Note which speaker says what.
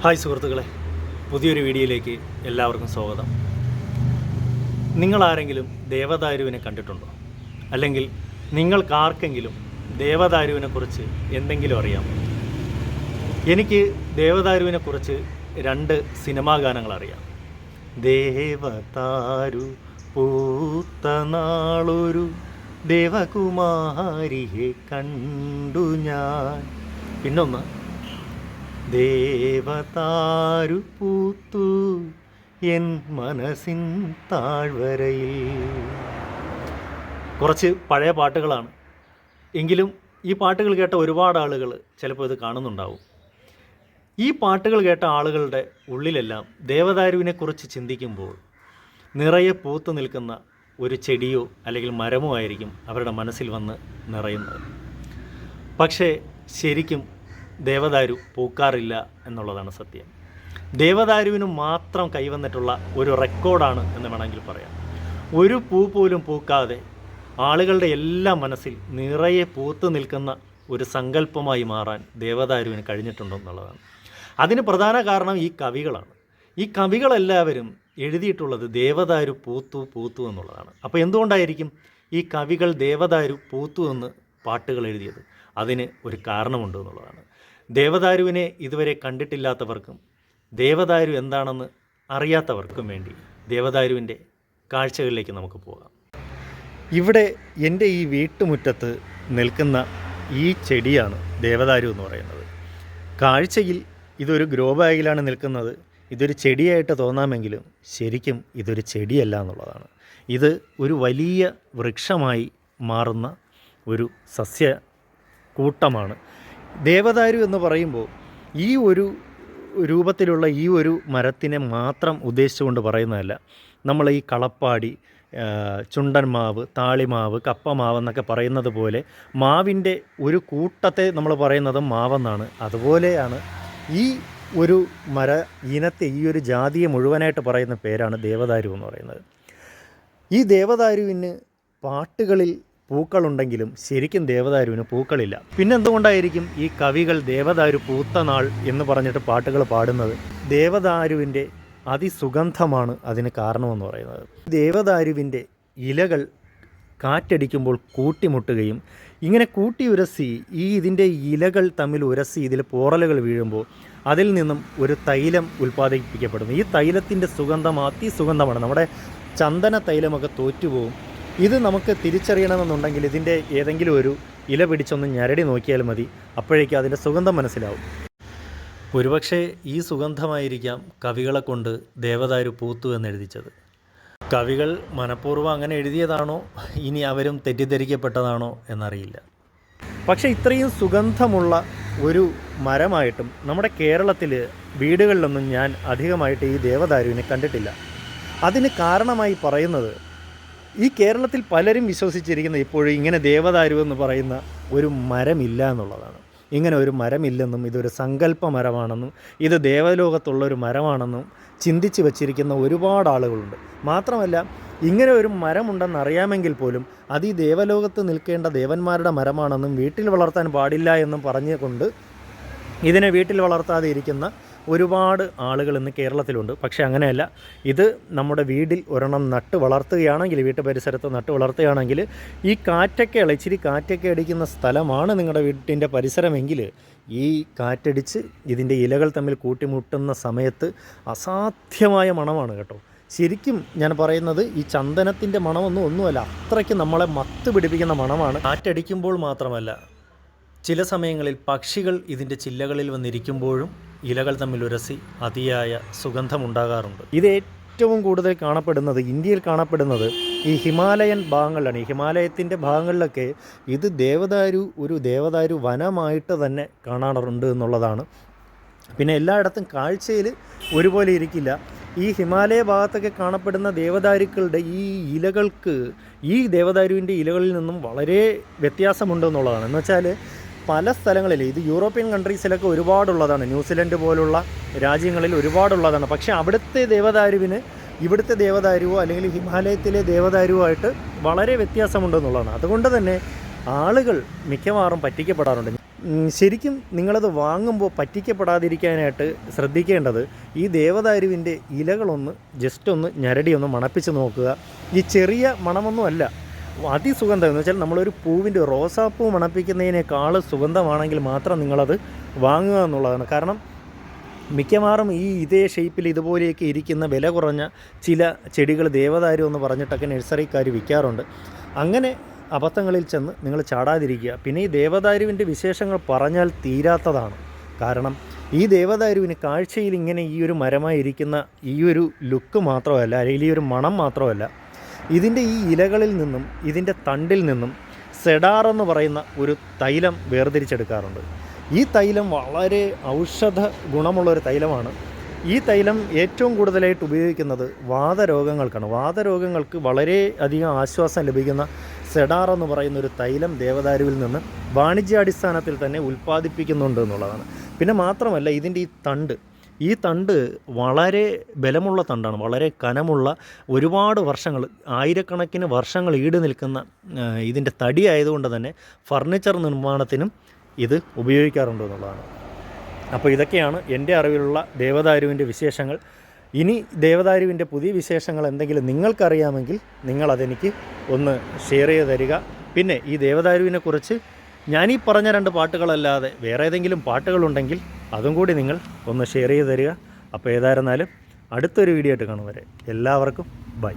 Speaker 1: Hi സുഹൃത്തുക്കളെ, പുതിയൊരു വീഡിയോയിലേക്ക് എല്ലാവർക്കും സ്വാഗതം. നിങ്ങളാരെങ്കിലും ദേവദാരുവിനെ കണ്ടിട്ടുണ്ടോ? അല്ലെങ്കിൽ നിങ്ങൾക്കാർക്കെങ്കിലും ദേവദാരുവിനെക്കുറിച്ച് എന്തെങ്കിലും അറിയാമോ? എനിക്ക് ദേവദാരുവിനെക്കുറിച്ച് 2 സിനിമാ ഗാനങ്ങൾ അറിയാം. ദേവദാരു പൂത്ത നാളൊരു ദേവകുമാരിയെ കണ്ടു ഞാൻ. പിന്നൊന്ന് ദേവദാരു പൂത്തു എൻ മനസ്സിൻ താഴ്വരയിൽ. കുറച്ച് പഴയ പാട്ടുകളാണ്. എങ്കിലും ഈ പാട്ടുകൾ കേട്ട ഒരുപാട് ആളുകൾ ചിലപ്പോൾ ഇത് കാണുന്നുണ്ടാവും. ഈ പാട്ടുകൾ കേട്ട ആളുകളുടെ ഉള്ളിലെല്ലാം ദേവദാരുവിനെക്കുറിച്ച് ചിന്തിക്കുമ്പോൾ നിറയെ പൂത്തു നിൽക്കുന്ന ഒരു ചെടിയോ അല്ലെങ്കിൽ മരമോ ആയിരിക്കും അവരുടെ മനസ്സിൽ വന്ന് നിറയുന്നത്. പക്ഷേ ശരിക്കും ദേവദാരു പൂക്കാറില്ല എന്നുള്ളതാണ് സത്യം. ദേവദാരുവിന് മാത്രം കൈവന്നിട്ടുള്ള ഒരു റെക്കോർഡാണ് എന്ന് വേണമെങ്കിൽ പറയാം. ഒരു പൂ പോലും പൂക്കാതെ ആളുകളുടെ എല്ലാം മനസ്സിൽ നിറയെ പൂത്തു നിൽക്കുന്ന ഒരു സങ്കല്പമായി മാറാൻ ദേവദാരുവിന് കഴിഞ്ഞിട്ടുണ്ടെന്നുള്ളതാണ്. അതിന് പ്രധാന കാരണം ഈ കവികളാണ്. ഈ കവികളെല്ലാവരും എഴുതിയിട്ടുള്ളത് ദേവദാരു പൂത്തു പൂത്തു എന്നുള്ളതാണ്. അപ്പോൾ എന്തുകൊണ്ടായിരിക്കും ഈ കവികൾ ദേവദാരു പൂത്തു എന്ന് പാട്ടുകൾ എഴുതിയത്? അതിന് ഒരു കാരണമുണ്ട് എന്നുള്ളതാണ്. ദേവദാരുവിനെ ഇതുവരെ കണ്ടിട്ടില്ലാത്തവർക്കും ദേവദാരു എന്താണെന്ന് അറിയാത്തവർക്കും വേണ്ടി ദേവദാരുവിൻ്റെ കാഴ്ചകളിലേക്ക് നമുക്ക് പോകാം. ഇവിടെ എൻ്റെ ഈ വീട്ടുമുറ്റത്ത് നിൽക്കുന്ന ഈ ചെടിയാണ് ദേവദാരു എന്ന് പറയുന്നത്. കാഴ്ചയിൽ ഇതൊരു ഗ്രോ ബാഗിലാണ് നിൽക്കുന്നത്. ഇതൊരു ചെടിയായിട്ട് തോന്നാമെങ്കിലും ശരിക്കും ഇതൊരു ചെടിയല്ല എന്നുള്ളതാണ്. ഇത് ഒരു വലിയ വൃക്ഷമായി മാറുന്ന ഒരു സസ്യ കൂട്ടമാണ്. ദേവദാരു എന്ന് പറയുമ്പോൾ ഈ ഒരു രൂപത്തിലുള്ള ഈ ഒരു മരത്തിനെ മാത്രം ഉദ്ദേശിച്ചുകൊണ്ട് പറയുന്നതല്ല. നമ്മൾ ഈ കളപ്പാടി, ചുണ്ടൻമാവ്, താളിമാവ്, കപ്പമാവ് എന്നൊക്കെ പറയുന്നത് പോലെ മാവിൻ്റെ ഒരു കൂട്ടത്തെ നമ്മൾ പറയുന്നത് മാവെന്നാണ്. അതുപോലെയാണ് ഈ ഒരു മര ഇനത്തെ, ഈ ഒരു ജാതിയെ മുഴുവനായിട്ട് പറയുന്ന പേരാണ് ദേവദാരു എന്ന് പറയുന്നത്. ഈ ദേവദാരുവിന് പാട്ടുകളിൽ പൂക്കളുണ്ടെങ്കിലും ശരിക്കും ദേവദാരുവിന് പൂക്കളില്ല. പിന്നെന്തുകൊണ്ടായിരിക്കും ഈ കവികൾ ദേവദാരു പൂത്ത നാൾ എന്ന് പറഞ്ഞിട്ട് പാട്ടുകൾ പാടുന്നത്? ദേവദാരുവിൻ്റെ അതിസുഗന്ധമാണ് അതിന് കാരണമെന്ന് പറയുന്നത്. ദേവദാരുവിൻ്റെ ഇലകൾ കാറ്റടിക്കുമ്പോൾ കൂട്ടിമുട്ടുകയും ഇങ്ങനെ കൂട്ടി ഉരസി ഇതിൻ്റെ ഇലകൾ തമ്മിൽ ഉരസി ഇതിൽ പോറലുകൾ വീഴുമ്പോൾ അതിൽ നിന്നും ഒരു തൈലം ഉൽപ്പാദിപ്പിക്കപ്പെടുന്നു. ഈ തൈലത്തിൻ്റെ സുഗന്ധം അതിസുഗന്ധമാണ്. നമ്മുടെ ചന്ദന തൈലമൊക്കെ തോറ്റുപോകും. ഇത് നമുക്ക് തിരിച്ചറിയണമെന്നുണ്ടെങ്കിൽ ഇതിൻ്റെ ഏതെങ്കിലും ഒരു ഇല പിടിച്ചൊന്ന് ഞരടി നോക്കിയാൽ മതി. അപ്പോഴേക്കും അതിൻ്റെ സുഗന്ധം മനസ്സിലാവും. ഒരുപക്ഷെ ഈ സുഗന്ധമായിരിക്കാം കവികളെ കൊണ്ട് ദേവദാരു പൂത്തു എന്നെഴുതിച്ചത്. കവികൾ മനഃപൂർവ്വം അങ്ങനെ എഴുതിയതാണോ, ഇനി അവരും തെറ്റിദ്ധരിക്കപ്പെട്ടതാണോ എന്നറിയില്ല. പക്ഷേ ഇത്രയും സുഗന്ധമുള്ള ഒരു മരമായിട്ടും നമ്മുടെ കേരളത്തിൽ വീടുകളിലൊന്നും ഞാൻ അധികമായിട്ട് ഈ ദേവദാരുവിനെ കണ്ടിട്ടില്ല. അതിന് കാരണമായി പറയുന്നത്, ഈ കേരളത്തിൽ പലരും വിശ്വസിച്ചിരിക്കുന്ന ഇപ്പോഴും ഇങ്ങനെ ദേവദാരു എന്ന് പറയുന്ന ഒരു മരമില്ല എന്നുള്ളതാണ്. ഇങ്ങനെ ഒരു മരമില്ലെന്നും ഇതൊരു സങ്കല്പ മരമാണെന്നും ഇത് ദേവലോകത്തുള്ളൊരു മരമാണെന്നും ചിന്തിച്ച് വച്ചിരിക്കുന്ന ഒരുപാട് ആളുകളുണ്ട്. മാത്രമല്ല, ഇങ്ങനെ ഒരു മരമുണ്ടെന്ന് അറിയാമെങ്കിൽ പോലും അത് ഈ ദേവലോകത്ത് നിൽക്കേണ്ട ദേവന്മാരുടെ മരമാണെന്നും വീട്ടിൽ വളർത്താൻ പാടില്ല എന്നും പറഞ്ഞുകൊണ്ട് ഇതിനെ വീട്ടിൽ വളർത്താതെ ഇരിക്കുന്ന ഒരുപാട് ആളുകൾ ഇന്ന് കേരളത്തിലുണ്ട്. പക്ഷേ അങ്ങനെയല്ല. ഇത് നമ്മുടെ വീട്ടിൽ ഒരെണ്ണം നട്ട് വളർത്തുകയാണെങ്കിൽ, വീട്ടു പരിസരത്ത് നട്ട് വളർത്തുകയാണെങ്കിൽ, ഈ ഇച്ചിരി കാറ്റൊക്കെ അടിക്കുന്ന സ്ഥലമാണ് നിങ്ങളുടെ വീട്ടിൻ്റെ പരിസരമെങ്കിൽ ഈ കാറ്റടിച്ച് ഇതിൻ്റെ ഇലകൾ തമ്മിൽ കൂട്ടിമുട്ടുന്ന സമയത്ത് അസാധ്യമായ മണമാണ് കേട്ടോ. ശരിക്കും ഞാൻ പറയുന്നത് ഈ ചന്ദനത്തിൻ്റെ ഒന്നുമല്ല, അത്രയ്ക്ക് നമ്മളെ മത്ത് പിടിപ്പിക്കുന്ന മണമാണ്. കാറ്റടിക്കുമ്പോൾ മാത്രമല്ല, ചില സമയങ്ങളിൽ പക്ഷികൾ ഇതിൻ്റെ ചില്ലകളിൽ വന്നിരിക്കുമ്പോഴും ഇലകൾ തമ്മിൽ ഉരസി അതിയായ സുഗന്ധമുണ്ടാകാറുണ്ട്. ഇത് ഏറ്റവും കൂടുതൽ കാണപ്പെടുന്നത്, ഇന്ത്യയിൽ കാണപ്പെടുന്നത് ഈ ഹിമാലയൻ ഭാഗങ്ങളിലാണ്. ഈ ഹിമാലയത്തിൻ്റെ ഭാഗങ്ങളിലൊക്കെ ഇത് ഒരു ദേവദാരു വനമായിട്ട് തന്നെ കാണാറുണ്ട് എന്നുള്ളതാണ്. പിന്നെ എല്ലായിടത്തും കാഴ്ചയിൽ ഒരുപോലെ ഇരിക്കില്ല. ഈ ഹിമാലയ ഭാഗത്തൊക്കെ കാണപ്പെടുന്ന ദേവദാരുക്കളുടെ ഈ ഇലകൾക്ക് ഈ ദേവദാരുവിൻ്റെ ഇലകളിൽ നിന്നും വളരെ വ്യത്യാസമുണ്ടെന്നുള്ളതാണ്. എന്ന് വെച്ചാൽ പല സ്ഥലങ്ങളിൽ, ഇത് യൂറോപ്യൻ കൺട്രീസിലൊക്കെ ഒരുപാടുള്ളതാണ്, ന്യൂസിലൻഡ് പോലുള്ള രാജ്യങ്ങളിൽ ഒരുപാടുള്ളതാണ്. പക്ഷേ അവിടുത്തെ ദേവദാരുവിന് ഇവിടുത്തെ ദേവദാരുവോ അല്ലെങ്കിൽ ഹിമാലയത്തിലെ ദേവദാരുവോ ആയിട്ട് വളരെ വ്യത്യാസമുണ്ടെന്നുള്ളതാണ്. അതുകൊണ്ട് തന്നെ ആളുകൾ മിക്കവാറും പറ്റിക്കപ്പെടാറുണ്ട്. ശരിക്കും നിങ്ങളത് വാങ്ങുമ്പോൾ പറ്റിക്കപ്പെടാതിരിക്കാനായിട്ട് ശ്രദ്ധിക്കേണ്ടത് ഈ ദേവദാരുവിൻ്റെ ഇലകളൊന്ന് ജസ്റ്റ് ഒന്ന് ഞരടി ഒന്ന് മണപ്പിച്ച് നോക്കുക. ഈ ചെറിയ മണമൊന്നുമല്ല, അതിസുഗന്ധം എന്ന് വെച്ചാൽ നമ്മളൊരു പൂവിൻ്റെ റോസാപ്പൂ മണപ്പിക്കുന്നതിനേക്കാൾ സുഗന്ധമാണെങ്കിൽ മാത്രം നിങ്ങളത് വാങ്ങുക എന്നുള്ളതാണ്. കാരണം മിക്കവാറും ഇതേ ഷേപ്പിൽ ഇതുപോലെയൊക്കെ ഇരിക്കുന്ന വില കുറഞ്ഞ ചില ചെടികൾ ദേവദാരു എന്ന് പറഞ്ഞിട്ടൊക്കെ നഴ്സറിക്കാർ വിൽക്കാറുണ്ട്. അങ്ങനെ അബദ്ധങ്ങളിൽ ചെന്ന് നിങ്ങൾ ചാടാതിരിക്കുക. പിന്നെ ഈ ദേവദാരുവിൻ്റെ വിശേഷങ്ങൾ പറഞ്ഞാൽ തീരാത്തതാണ്. കാരണം ഈ ദേവദാരുവിന് കാഴ്ചയിൽ ഇങ്ങനെ ഈ ഒരു മരമായി ഇരിക്കുന്ന ഈ ഒരു ലുക്ക് മാത്രമല്ല, അല്ലെങ്കിൽ ഈ ഒരു മണം മാത്രമല്ല, ഇതിൻ്റെ ഈ ഇലകളിൽ നിന്നും ഇതിൻ്റെ തണ്ടിൽ നിന്നും സെഡാർ എന്ന് പറയുന്ന ഒരു തൈലം വേർതിരിച്ചെടുക്കാറുണ്ട്. ഈ തൈലം വളരെ ഔഷധ ഗുണമുള്ളൊരു തൈലമാണ്. ഈ തൈലം ഏറ്റവും കൂടുതലായിട്ട് ഉപയോഗിക്കുന്നത് വാതരോഗങ്ങൾക്കാണ്. വാതരോഗങ്ങൾക്ക് വളരെ അധികം ആശ്വാസം ലഭിക്കുന്ന സെഡാർ എന്ന് പറയുന്നൊരു തൈലം ദേവദാരുവിൽ നിന്ന് വാണിജ്യാടിസ്ഥാനത്തിൽ തന്നെ ഉൽപ്പാദിപ്പിക്കുന്നുണ്ട് എന്നുള്ളതാണ്. പിന്നെ മാത്രമല്ല ഇതിൻ്റെ ഈ തണ്ട് വളരെ ബലമുള്ള തണ്ടാണ്, വളരെ കനമുള്ള, ഒരുപാട് വർഷങ്ങൾ, ആയിരക്കണക്കിന് വർഷങ്ങൾ ഈട് നിൽക്കുന്ന ഇതിൻ്റെ തടി ആയതുകൊണ്ട് തന്നെ ഫർണിച്ചർ നിർമ്മാണത്തിനും ഇത് ഉപയോഗിക്കാറുണ്ട് എന്നുള്ളതാണ്. അപ്പോൾ ഇതൊക്കെയാണ് എൻ്റെ അറിവിലുള്ള ദേവദാരുവിൻ്റെ വിശേഷങ്ങൾ. ഇനി ദേവദാരുവിൻ്റെ പുതിയ വിശേഷങ്ങൾ എന്തെങ്കിലും നിങ്ങൾക്കറിയാമെങ്കിൽ നിങ്ങളതെനിക്ക് ഒന്ന് ഷെയർ ചെയ്ത് തരിക. പിന്നെ ഈ ദേവദാരുവിനെക്കുറിച്ച് ഞാനീ പറഞ്ഞ 2 പാട്ടുകളല്ലാതെ വേറെ ഏതെങ്കിലും പാട്ടുകളുണ്ടെങ്കിൽ അതും കൂടി നിങ്ങൾ ഒന്ന് ഷെയർ ചെയ്ത് തരിക. അപ്പോൾ ഏതായിരുന്നാലും അടുത്തൊരു വീഡിയോ ആയിട്ട് കാണും വരെ എല്ലാവർക്കും ബൈ.